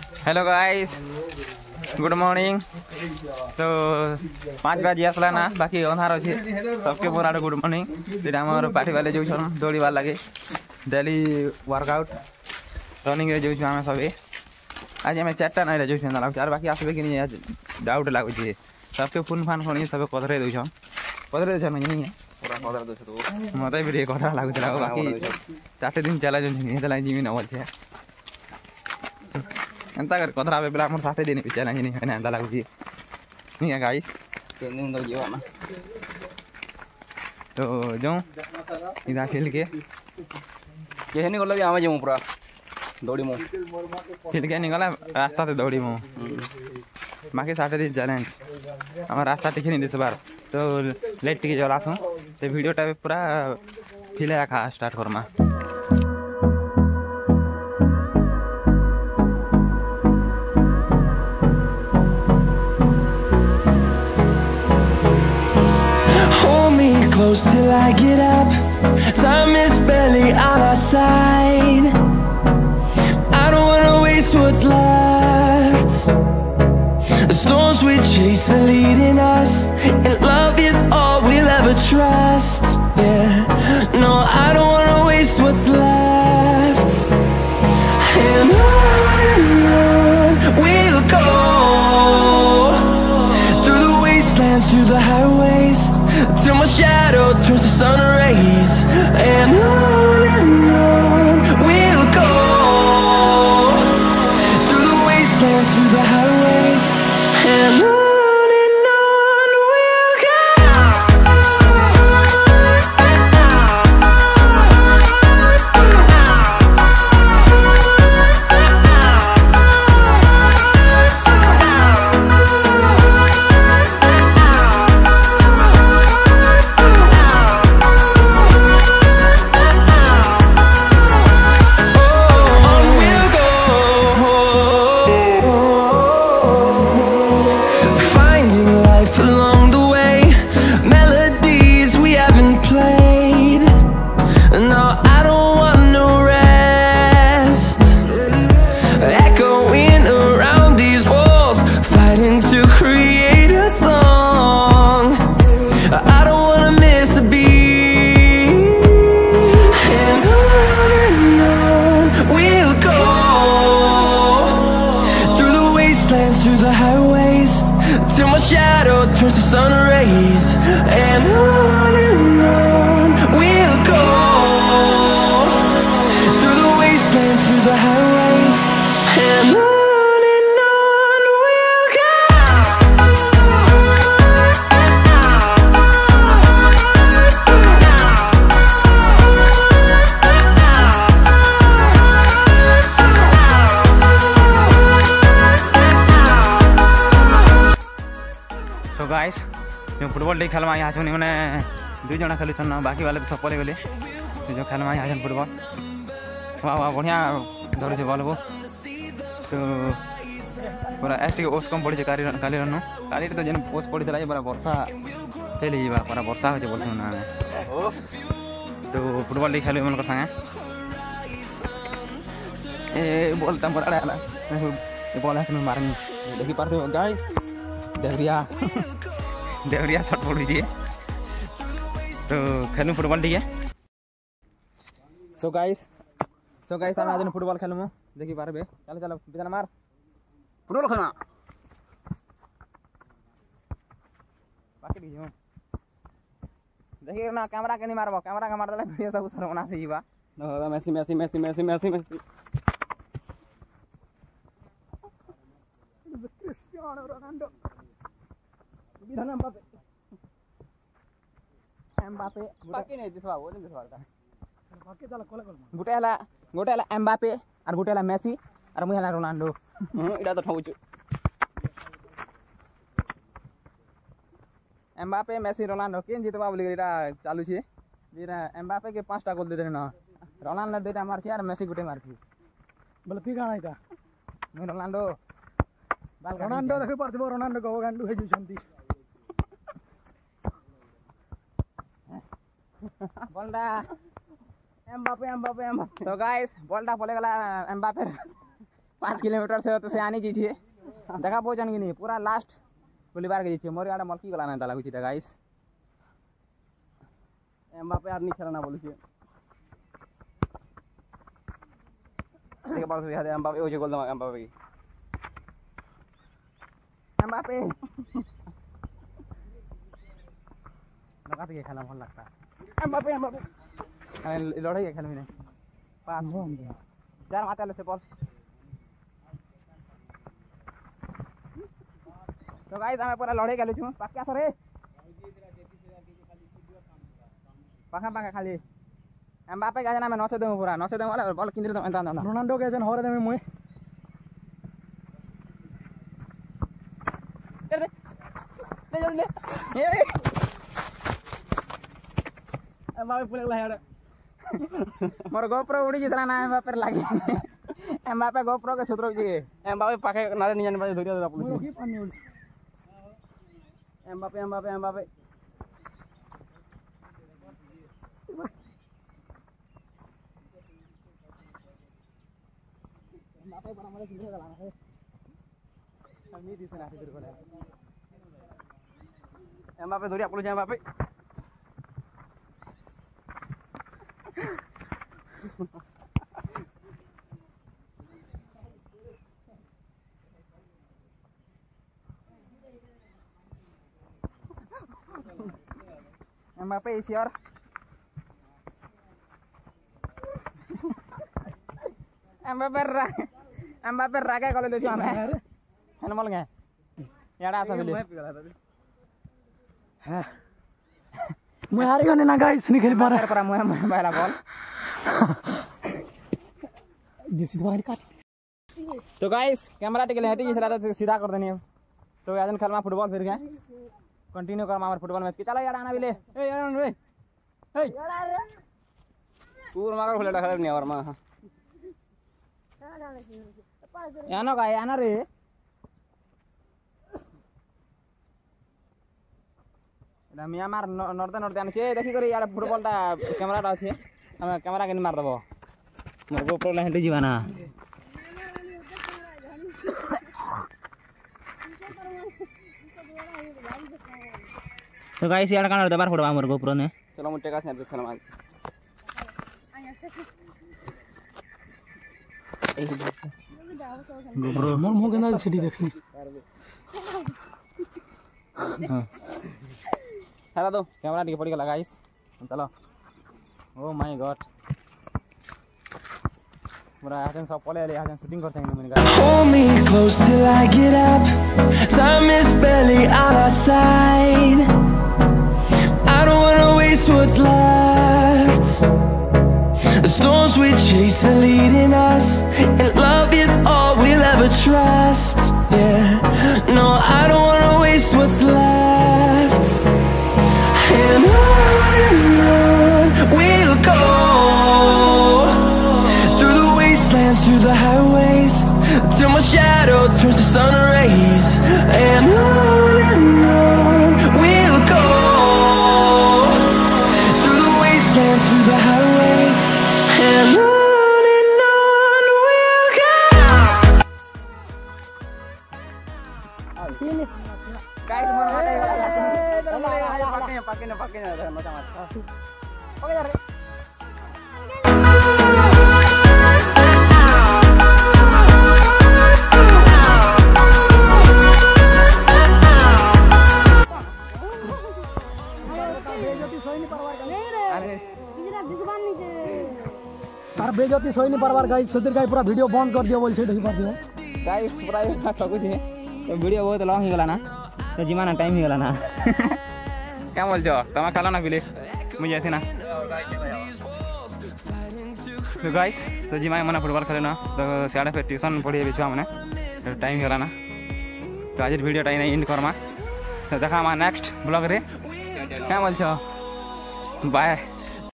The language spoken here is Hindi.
Hello guys good morning. तो 5 बजे आसला ना बाकी अंधार अच्छे सबके मोर आड़े गुड मॉर्निंग। ये आम पार्टी वाले जो दौड़ार लगे डेली वर्कआउट रनिंग रे जो आम सब आज आम 4टा नाइट जो चार बाकी आसबे कि नहीं आज डाउट लगुच सबके फोन फान शुणी सब कदरे दौन कदरे दौन नहीं मत भी कथा लगुला बाकी 4 दिन चला जिमी न बोलছে एंता कर कथरा पे बेला मोर साथे दिन पिछे नहीं है एंता लगुची नहीं है गाइस तो जो इधर खेल के नहीं गल आम जमु पूरा दौड़ी मु खेल के निकला रास्ता से दौड़ी मु बाकी 7 दिन चैलेंज आम रास्ता टिके नहीं दिस बार तो लेट टिके जलासु तो वीडियो टा पूरा फिले खा start Karma. Close till I get up. Time is barely on our side. I don't wanna waste what's left. The storms we chase are leading us, and love is all we'll ever trust. Yeah, no, I don't wanna waste what's left. And on we'll go, through the wastelands, through the highways, till my shadow turns to sun rays. And on we'll go, through the wastelands, through the highways. And on we'll go. Through the highways, till my shadow turns to sun rays. And on we'll go, through the wastelands, through the highways. And on we'll go. So guys जो फुटबॉल टे खेलमा यहाँ छुनी मैंने 2 जना खेलु छन बाकी वाले तो सब पले गले जो खेलमा यहाँ फुटबॉल वाह वाह बढ़िया धरे बॉल को तो पूरा एस टी ओस कम पड़ी काली रन काली तो जेन पोस्ट पड़ी थला पूरा वर्षा फेल हिबा पूरा वर्षा होचे बोल ना तो फुटबॉल टे खेलु मन कर संगे ए बॉल तम पड़ा आला ए बॉल है मारनी देखि पारते हो गाइस देवरिया शॉट पड़ दीजिए तो खेलूँ फुटबॉल ठीक है। सो गाइस आम आज फुटबॉल खेलूँ देखी पारे चलो चलो बिना मार फुटबॉल खेलना बाकी दीजिए देखिए ना कैमरा के नहीं मारबो कैमरा का मार देला वीडियो सब सर्वनाश ही बा Messi Messi Messi Messi Messi Messi Cristiano Ronaldo Mbappe बाकी नहीं दिसवा वो नहीं दिसवा बाकी चला कोला कोला गोटे हला एम्बापे और गोटे हला मेसी और मुई हला रोनाल्डो इडा तो ठौचु एम्बापे मेसी रोनाल्डो केन जितबा बोली एटा चालू छे जेरा एम्बापे के 5टा गोल दे देना ना रोनाल्डो देटा मार छी और मेसी गोटे मार छी बोले की गाना एटा मुई रोनाल्डो बाल रोनाल्डो देखि परथिबो रोनाल्डो को गांडू हे जुछंती बॉलटा एम्बापे तो गाइस बॉलटा पले गला एम्बापे 5 किलोमीटर से तो से आनी जी देखा पहुँचन कि नहीं पूरा लास्ट बुलीबार के जी मोर आड़े मलकी गला ना लगुच गाइस एम्बापे आर नहीं खेलना बोलू देखा बार से एम्बापे ओ जे गोल दमा एम्बापे की एम्बापे लगा के खेलना भल लगता एम्बापे एम्बापे लड़ाई के खेल में पास चार माते से बॉल तो गाइस हमें पूरा लड़ाई खेलु छु पक्का सरे पाखा पाखा खाली एम्बापे का जना में नसे देम पूरा नसे देम वाला बॉल किंदर दम अंदा अंदा रोनाल्डो के जन होरे देम मुई दे दे जल्दी एम्बापे पुले ला यार मोर गोप्रो उड़ी जितना ना एम्बापे लागे एम्बापे गोप्रो के सूत्र जी एम्बापे पाखे नारे नहीं जाने पाए धोरिया धोरा पुलिस की पानी उड़ एम्बापे एम्बापे एम्बापे एम्बापे बड़ा मरे किंदर गला ना है हम नहीं दिसे ना फिर बोले एम्बापे धोरिया police Mbappe Mbappe is your Mbappe रागे कले देछु हमें हेनमल गे याडा आसा बिले हां मुई हारी गने ना गाइस नहीं खेल पा रहा पर मुए पहला बॉल दिस बाहर काट तो गाइस कैमरा टिकले हटी जिसरा तो सीधा कर देनी तो आजन खेलमा फुटबॉल फिर गए कंटिन्यू कर हमार फुटबॉल मैच की चला यार आना बिले ए यार रे ए पूर मार खोले खराब नहीं और मां यानो का याना रे ना मिया मार नर्दे नर्दे आने छे देखि करी यार फुटबॉल ता कैमरा ता छे हम कैमरा के मार दबो मोर गोप्रो ले हंडी जीवाना तो गाइस यार कान दबार फोड़वा मोर गोप्रो ने चलो मुट्टे का से खेलमा गोप्रो मोर मो केना सिटी देखनी हां हेला दो कैमरा टिके पड़ी गला गाइस चलो ओ माय गॉड पूरा आजन सब पले ले आजन शूटिंग कर सकेंगे मैंने guys Hold me close till I get up. Time is barely on our side. I don't wanna waste what's left. The storms we chase are leading us, and love is all we'll ever trust. Yeah, no, I don't wanna waste what's left. And on we'll go, through the wastelands, through the highways, till my shadow turns to sun rays. And on we'll go, through the wastelands, through the highways. And on we'll go. Guys मोर माते पक्के ना मजा मत ओके यार तार बेइज्जती सही नहीं परवार गाइस सदर गाय पूरा वीडियो बंद कर दियो बोल छे देखि पादियो गाइस पूरा ठगु छे तो वीडियो बहुत लॉन्ग हो गला ना तो जिमाना टाइम हो गला ना क्या बोल जो तमा खाला ना बिले मुझे ऐसे ना तो गाइस तो जिमा मना फुटबॉल खेले ना तो साडे पे ट्यूशन पढ़ी बिछवा मने तो टाइम हो गला ना तो आज वीडियो टाइम एंड करमा तो देखा मा नेक्स्ट ब्लॉग रे क्या बोल छो बाय